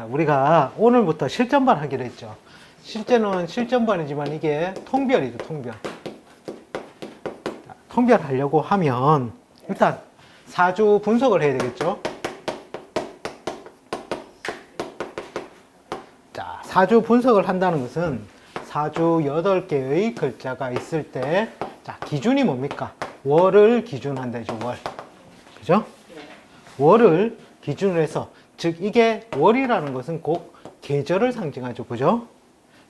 우리가 오늘부터 실전반 하기로 했죠. 실제는 실전반이지만 이게 통별이죠, 통별. 통별 하려고 하면 일단 사주 분석을 해야 되겠죠. 자, 사주 분석을 한다는 것은 사주 8개의 글자가 있을 때, 자, 기준이 뭡니까? 월을 기준한다, 이죠, 월. 그죠? 월을 기준으로 해서, 즉, 이게 월이라는 것은 곧 계절을 상징하죠. 그죠?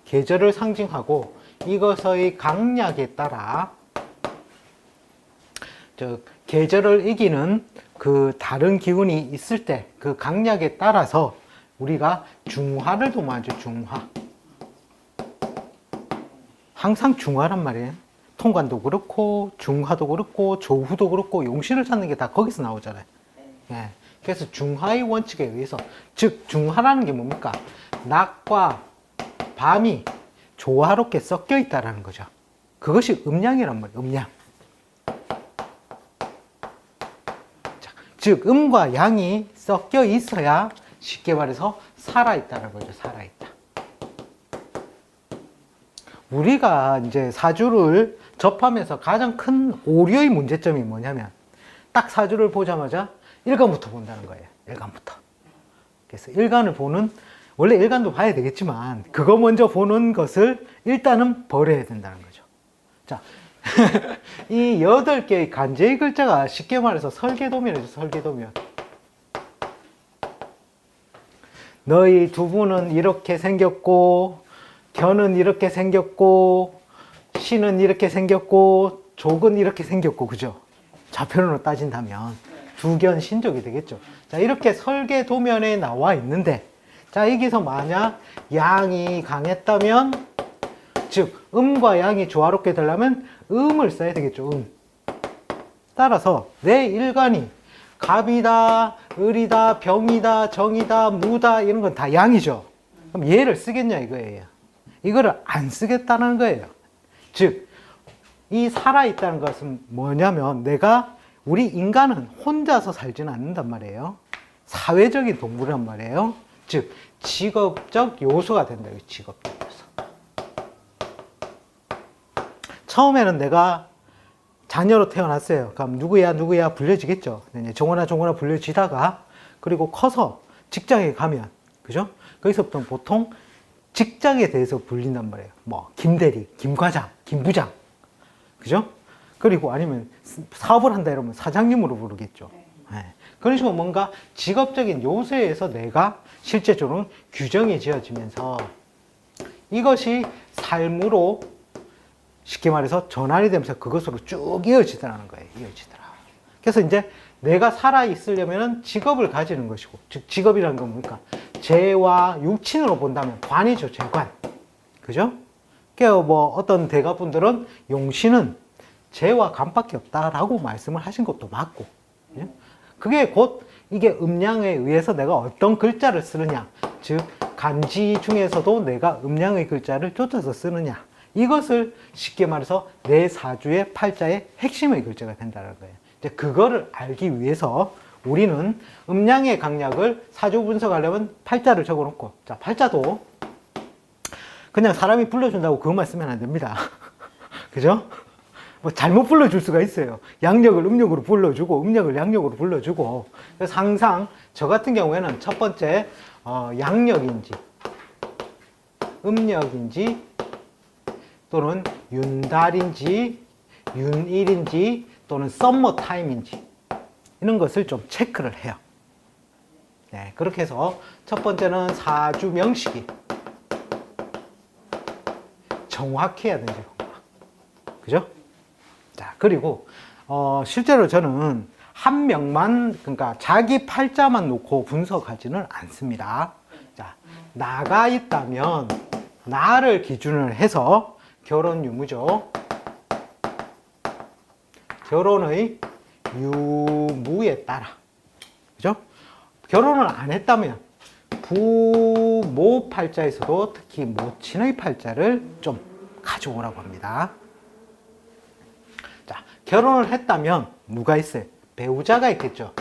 계절을 상징하고, 이것의 강약에 따라, 즉, 계절을 이기는 그 다른 기운이 있을 때, 그 강약에 따라서 우리가 중화를 도모하죠, 중화. 항상 중화란 말이에요. 통관도 그렇고, 중화도 그렇고, 조후도 그렇고, 용신을 찾는 게 다 거기서 나오잖아요. 예. 그래서 중화의 원칙에 의해서, 즉, 중화라는 게 뭡니까? 낮과 밤이 조화롭게 섞여 있다는 거죠. 그것이 음양이란 말이에요, 음양. 자, 즉, 음과 양이 섞여 있어야 쉽게 말해서 살아있다는 거죠, 살아있다. 우리가 이제 사주를 접하면서 가장 큰 오류의 문제점이 뭐냐면, 딱 사주를 보자마자 일간부터 본다는 거예요. 일간부터. 그래서 일간을 보는, 원래 일간도 봐야 되겠지만, 그거 먼저 보는 것을 일단은 버려야 된다는 거죠. 자, 이 8개의 간제의 글자가 쉽게 말해서 설계도면이죠, 설계도면. 너희 두부는 이렇게 생겼고, 견은 이렇게 생겼고, 신은 이렇게 생겼고, 족은 이렇게 생겼고, 그죠? 좌편으로 따진다면 두견 신족이 되겠죠. 자, 이렇게 설계도면에 나와 있는데, 자, 여기서 만약 양이 강했다면, 즉 음과 양이 조화롭게 되려면 음을 써야 되겠죠. 음. 따라서 내 일간이 갑이다, 을이다, 병이다, 정이다, 무다, 이런 건 다 양이죠. 그럼 얘를 쓰겠냐 이거예요. 이거를 안 쓰겠다는 거예요. 즉, 이 살아있다는 것은 뭐냐면, 우리 인간은 혼자서 살지는 않는단 말이에요. 사회적인 동물이란 말이에요. 즉, 직업적 요소가 된다. 직업적 요소. 처음에는 내가 자녀로 태어났어요. 그럼 누구야, 누구야 불려지겠죠. 정원아 불려지다가, 그리고 커서 직장에 가면, 그죠? 거기서부터 보통 직장에 대해서 불린단 말이에요. 뭐, 김대리, 김과장, 김부장. 그죠? 그리고 아니면 사업을 한다 이러면 사장님으로 부르겠죠. 네. 그런 식으로 뭔가 직업적인 요소에서 내가 실제적으로 규정이 지어지면서 이것이 삶으로 쉽게 말해서 전환이 되면서 그것으로 쭉 이어지더라는 거예요. 이어지더라. 그래서 이제 내가 살아있으려면 직업을 가지는 것이고, 즉, 직업이라는 건 뭡니까? 재와 육친으로 본다면 관이죠, 재관. 그죠? 그러니까 뭐 어떤 대가분들은 용신은 재와 간밖에 없다라고 말씀을 하신 것도 맞고, 예? 그게 곧 이게 음양에 의해서 내가 어떤 글자를 쓰느냐, 즉 간지 중에서도 내가 음양의 글자를 쫓아서 쓰느냐, 이것을 쉽게 말해서 내 사주의 팔자의 핵심의 글자가 된다는 거예요. 이제 그거를 알기 위해서 우리는 음양의 강약을 사주 분석하려면 팔자를 적어놓고, 자, 팔자도 그냥 사람이 불러준다고 그것만 쓰면 안 됩니다. 그죠? 뭐 잘못 불러줄 수가 있어요. 양력을 음력으로 불러주고, 음력을 양력으로 불러주고. 그래서 항상 저 같은 경우에는 첫 번째, 양력인지, 음력인지, 또는 윤달인지, 윤일인지, 또는 썸머 타임인지, 이런 것을 좀 체크를 해요. 네, 그렇게 해서 첫 번째는 사주 명식이 정확해야 되죠. 그죠? 자, 그리고, 실제로 저는 한 명만, 그러니까 자기 팔자만 놓고 분석하지는 않습니다. 자, 나가 있다면, 나를 기준으로 해서 결혼 유무죠. 결혼의 유무에 따라. 그죠? 결혼을 안 했다면, 부모 팔자에서도 특히 모친의 팔자를 좀 가져오라고 합니다. 자, 결혼을 했다면 누가 있어요? 배우자가 있겠죠.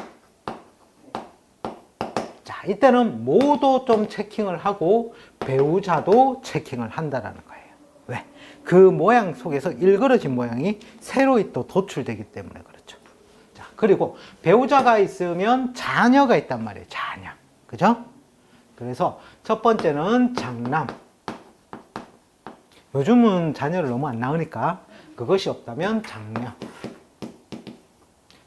자, 이때는 모도 좀 체킹을 하고 배우자도 체킹을 한다라는 거예요. 왜? 그 모양 속에서 일그러진 모양이 새로이 또 도출되기 때문에 그렇죠. 자, 그리고 배우자가 있으면 자녀가 있단 말이에요. 자녀. 그죠? 그래서 첫 번째는 장남. 요즘은 자녀를 너무 안 낳으니까 그것이 없다면 장녀.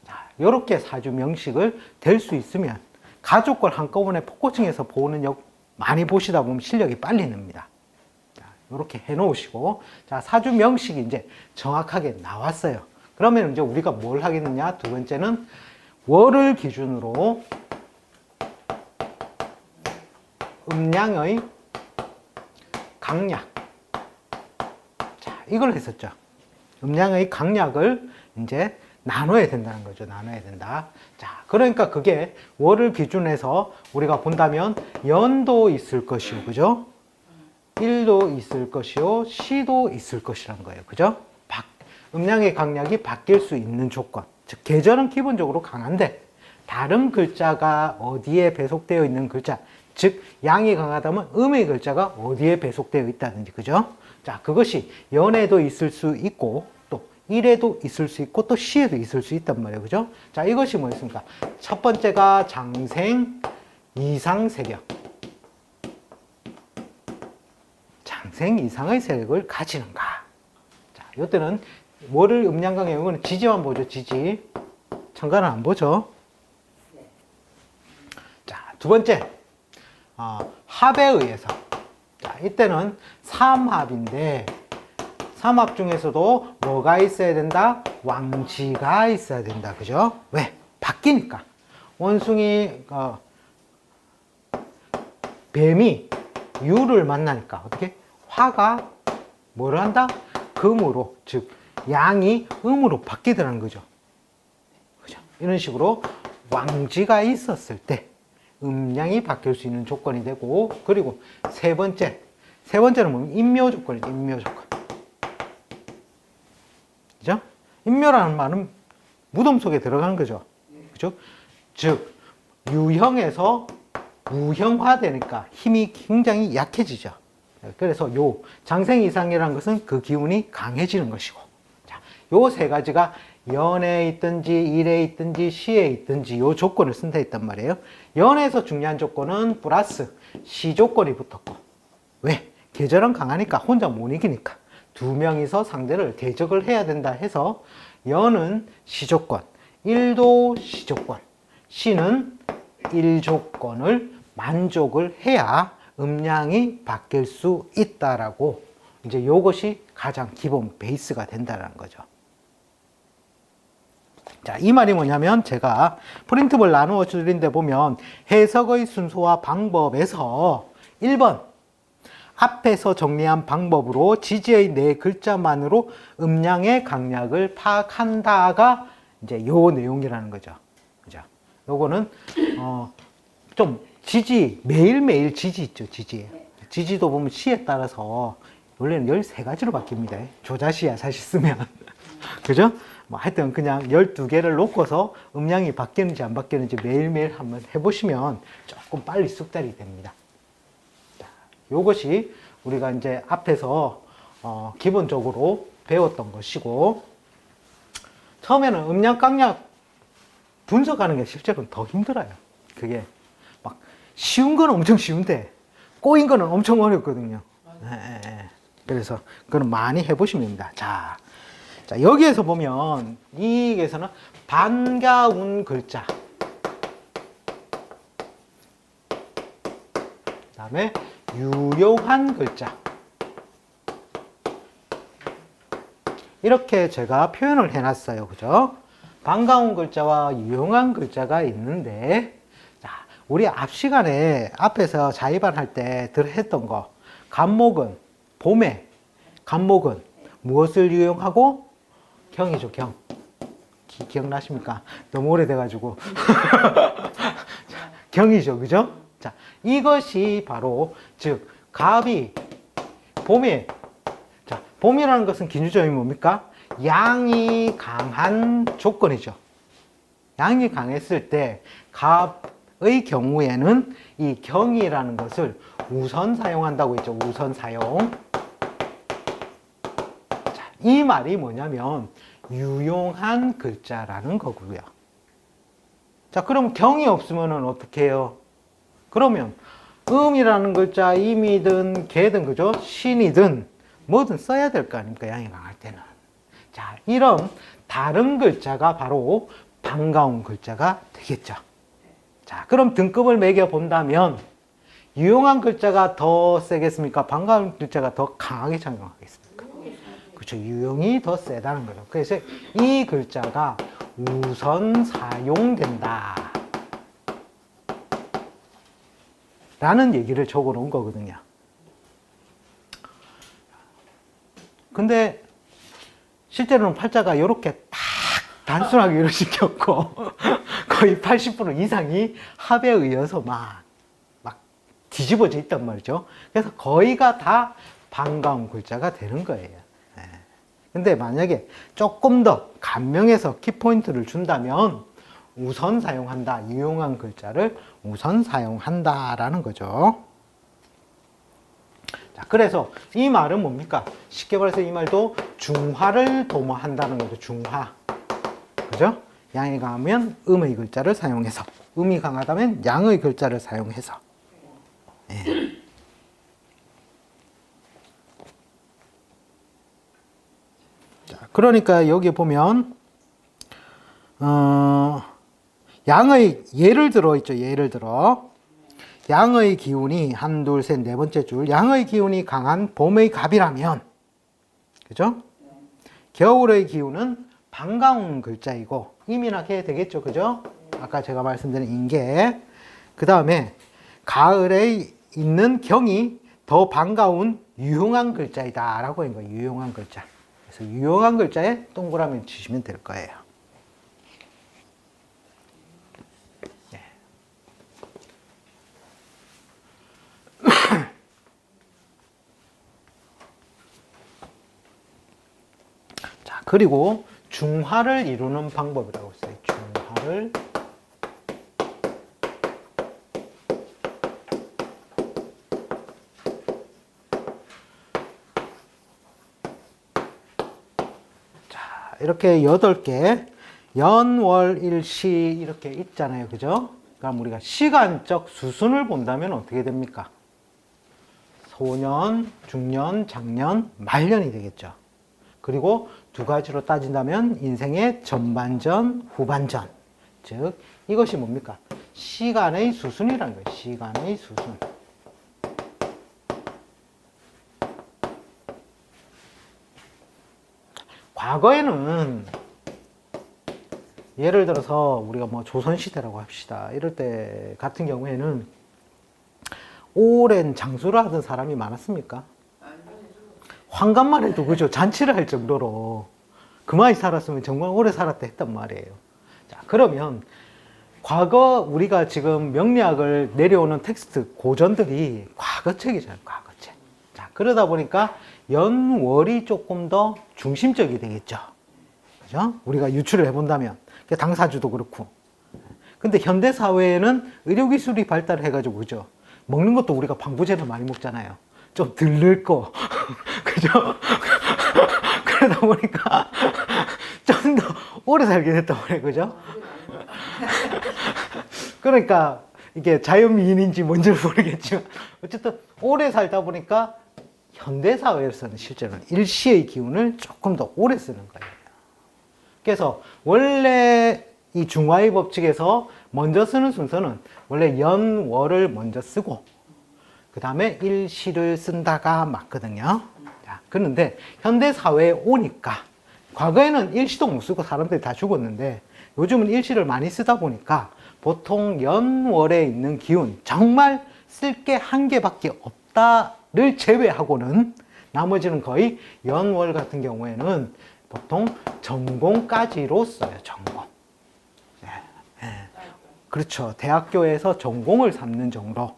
자, 요렇게 사주 명식을 될 수 있으면 가족걸 한꺼번에 폭고층에서 보는 많이 보시다 보면 실력이 빨리 늡니다. 자, 요렇게 해 놓으시고, 자, 사주 명식이 이제 정확하게 나왔어요. 그러면 이제 우리가 뭘 하겠느냐? 두 번째는 월을 기준으로 음양의 강약. 자, 이걸 했었죠. 음양의 강약을 이제 나눠야 된다는 거죠. 나눠야 된다. 자, 그러니까 그게 월을 기준해서 우리가 본다면 연도 있을 것이요. 그죠? 일도 있을 것이요. 시도 있을 것이란 거예요. 그죠? 음양의 강약이 바뀔 수 있는 조건. 즉, 계절은 기본적으로 강한데 다른 글자가 어디에 배속되어 있는 글자, 즉 양이 강하다면 음의 글자가 어디에 배속되어 있다든지, 그죠? 자, 그것이 연에도 있을 수 있고 또 일에도 있을 수 있고 또 시에도 있을 수 있단 말이에요. 그죠? 자, 이것이 뭐였습니까? 첫 번째가 장생, 이상 세력. 장생 이상의 세력을 가지는가? 자, 이때는 월을 음양강의 경우는 지지만 보죠. 지지. 천간은 안 보죠. 자, 두 번째. 합에 의해서. 자, 이때는 삼합인데 삼합 중에서도 뭐가 있어야 된다? 왕지가 있어야 된다. 그죠? 왜? 바뀌니까. 원숭이 뱀이 유를 만나니까 어떻게? 화가 뭐를 한다? 금으로, 즉 양이 음으로 바뀌더라는 거죠. 그죠? 이런 식으로 왕지가 있었을 때 음양이 바뀔 수 있는 조건이 되고, 그리고 세 번째는 뭐냐면 인묘 조건이죠. 인묘 조건. 그죠? 인묘라는 말은 무덤 속에 들어간 거죠. 그죠? 즉 유형에서 무형화되니까 힘이 굉장히 약해지죠. 그래서 요 장생 이상이라는 것은 그 기운이 강해지는 것이고, 자, 요 세 가지가 연에 있든지 일에 있든지 시에 있든지 요 조건을 쓴다 했단 말이에요. 연에서 중요한 조건은 플러스 시 조건이 붙었고, 왜? 계절은 강하니까 혼자 못 이기니까 두 명이서 상대를 대적을 해야 된다 해서 연은 시 조건, 일도 시 조건, 시는 일 조건을 만족을 해야 음양이 바뀔 수 있다라고, 이제 요것이 가장 기본 베이스가 된다는 거죠. 자, 이 말이 뭐냐면 제가 프린트볼 나누어 드린 데 보면 해석의 순서와 방법에서 1번 앞에서 정리한 방법으로 지지의 네 글자만으로 음양의 강약을 파악한다가 이제 요 내용이라는 거죠. 그죠? 요거는 좀 지지, 매일매일 지지 있죠. 지지도 보면 시에 따라서 원래는 13가지로 바뀝니다. 조자시야 사실 쓰면. 그죠? 뭐 하여튼 그냥 12개를 놓고서 음양이 바뀌는지 안 바뀌는지 매일매일 한번 해보시면 조금 빨리 숙달이 됩니다. 자, 요것이 우리가 이제 앞에서 기본적으로 배웠던 것이고, 처음에는 음양 강약 분석하는 게 실제로는 더 힘들어요. 그게 막 쉬운 건 엄청 쉬운데 꼬인 거는 엄청 어렵거든요. 그래서 그건 많이 해보시면 됩니다. 자, 여기에서 보면 이게서는 반가운 글자, 그 다음에 유용한 글자, 이렇게 제가 표현을 해놨어요. 그죠? 반가운 글자와 유용한 글자가 있는데, 자, 우리 앞 시간에 앞에서 자의반 할 때 했던 거, 간목은 봄에 간목은 무엇을 유용하고? 경이죠. 경. 기억나십니까? 너무 오래돼가지고. 경이죠. 그죠? 자, 이것이 바로, 즉, 갑이 봄에, 자, 봄이라는 것은 기준점이 뭡니까? 양이 강한 조건이죠. 양이 강했을 때, 경우에는 이 경이라는 것을 우선 사용한다고 했죠. 우선 사용. 자, 이 말이 뭐냐면 유용한 글자라는 거고요. 자, 그럼 경이 없으면 어떻게 해요? 그러면 음이라는 글자 임이든 개든 그죠? 신이든 뭐든 써야 될 거 아닙니까? 양이 강할 때는. 자, 이런 다른 글자가 바로 반가운 글자가 되겠죠. 자, 그럼 등급을 매겨 본다면 유용한 글자가 더 세겠습니까? 반가운 글자가 더 강하게 작용하겠습니까? 그렇죠. 유용이 더 세다는 거죠. 그래서 이 글자가 우선 사용된다 라는 얘기를 적어 놓은 거거든요. 근데 실제로는 팔자가 이렇게 딱 단순하게 이루어졌고 거의 80% 이상이 합에 의해서 막 뒤집어져 있단 말이죠. 그래서 거의가 다 반가운 글자가 되는 거예요. 근데 만약에 조금 더 감명해서 키포인트를 준다면 우선 사용한다. 유용한 글자를 우선 사용한다라는 거죠. 자, 그래서 이 말은 뭡니까? 쉽게 말해서 이 말도 중화를 도모한다는 거죠. 중화. 그죠? 양이 강하면 음의 글자를 사용해서, 음이 강하다면 양의 글자를 사용해서. 네. 자, 그러니까 여기 보면 양의 예를 들어 있죠. 예를 들어 양의 기운이 한, 둘, 셋, 네 번째 줄 양의 기운이 강한 봄의 갑이라면 그죠? 겨울의 기운은 반가운 글자이고 이민하게 되겠죠. 그죠? 아까 제가 말씀드린 인계. 그 다음에 가을에 있는 경이 더 반가운 유용한 글자이다 라고 한 거예요. 유용한 글자. 그래서 유용한 글자에 동그라미 치시면 될 거예요. 네. 자, 그리고 중화를 이루는 방법이라고 써요. 중화를. 자, 이렇게 8개 연월일시 이렇게 있잖아요. 그죠? 그럼 우리가 시간적 수순을 본다면 어떻게 됩니까? 소년, 중년, 장년, 말년이 되겠죠. 그리고 두 가지로 따진다면 인생의 전반전, 후반전. 즉 이것이 뭡니까? 시간의 수순이라는 거예요. 시간의 수순. 과거에는 예를 들어서 우리가 뭐 조선시대라고 합시다. 이럴 때 같은 경우에는 오랜 장수를 하던 사람이 많았습니까? 환갑만 해도 그죠? 잔치를 할 정도로 그만이 살았으면 정말 오래 살았다 했단 말이에요. 자, 그러면 과거 우리가 지금 명리학을 내려오는 텍스트 고전들이 과거책이잖아요. 과거책. 자, 그러다 보니까 연월이 조금 더 중심적이 되겠죠. 그죠? 우리가 유추를 해본다면 당사주도 그렇고. 근데 현대 사회에는 의료기술이 발달을 해가지고 그죠? 먹는 것도 우리가 방부제를 많이 먹잖아요. 좀 덜 늙고 그죠? 그러다 보니까 좀 더 오래 살게 됐단 말이에요. 그죠? 그러니까 이게 자연미인인지 뭔지를 모르겠지만 어쨌든 오래 살다 보니까 현대사회에서는 실제로는 일시의 기운을 조금 더 오래 쓰는 거예요. 그래서 원래 이 중화의 법칙에서 먼저 쓰는 순서는 원래 연월을 먼저 쓰고 그 다음에 일시를 쓴다가 맞거든요. 자, 그런데 현대사회에 오니까 과거에는 일시도 못 쓰고 사람들이 다 죽었는데 요즘은 일시를 많이 쓰다 보니까 보통 연월에 있는 기운 정말 쓸 게 한 개밖에 없다를 제외하고는 나머지는 거의 연월 같은 경우에는 보통 전공까지로 써요. 전공. 네, 네. 그렇죠. 대학교에서 전공을 삼는 정도.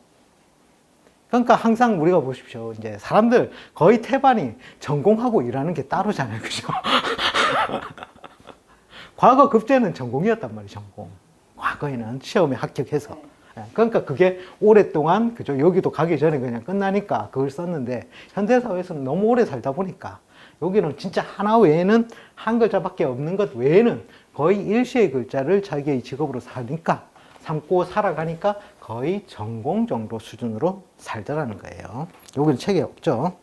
그러니까 항상 우리가 보십시오. 이제 사람들 거의 태반이 전공하고 일하는 게 따로잖아요. 그죠? 과거 급제는 전공이었단 말이에요. 전공. 과거에는 시험에 합격해서. 그러니까 그게 오랫동안, 그죠? 여기도 가기 전에 그냥 끝나니까 그걸 썼는데, 현대사회에서는 너무 오래 살다 보니까, 여기는 진짜 하나 외에는 한 글자밖에 없는 것 외에는 거의 일시의 글자를 자기의 직업으로 삼고 살아가니까 거의 전공 정도 수준으로 살더라는 거예요. 여기는 책에 없죠.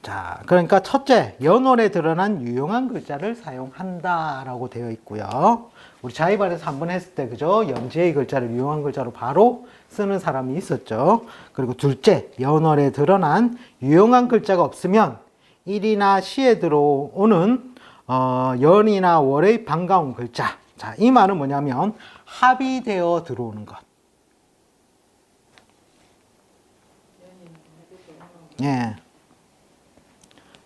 자, 그러니까 첫째, 연월에 드러난 유용한 글자를 사용한다라고 되어 있고요. 우리 자의반에서 한번 했을 때, 그죠? 연지의 글자를 유용한 글자로 바로 쓰는 사람이 있었죠. 그리고 둘째, 연월에 드러난 유용한 글자가 없으면 일이나 시에 들어오는 연이나 월의 반가운 글자. 자, 이 말은 뭐냐면 합의되어 들어오는 것. 예.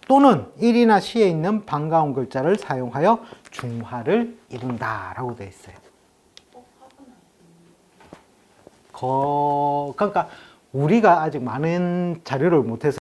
또는 일이나 시에 있는 반가운 글자를 사용하여 중화를 이룬다라고 되어 있어요. 그러니까 우리가 아직 많은 자료를 못해서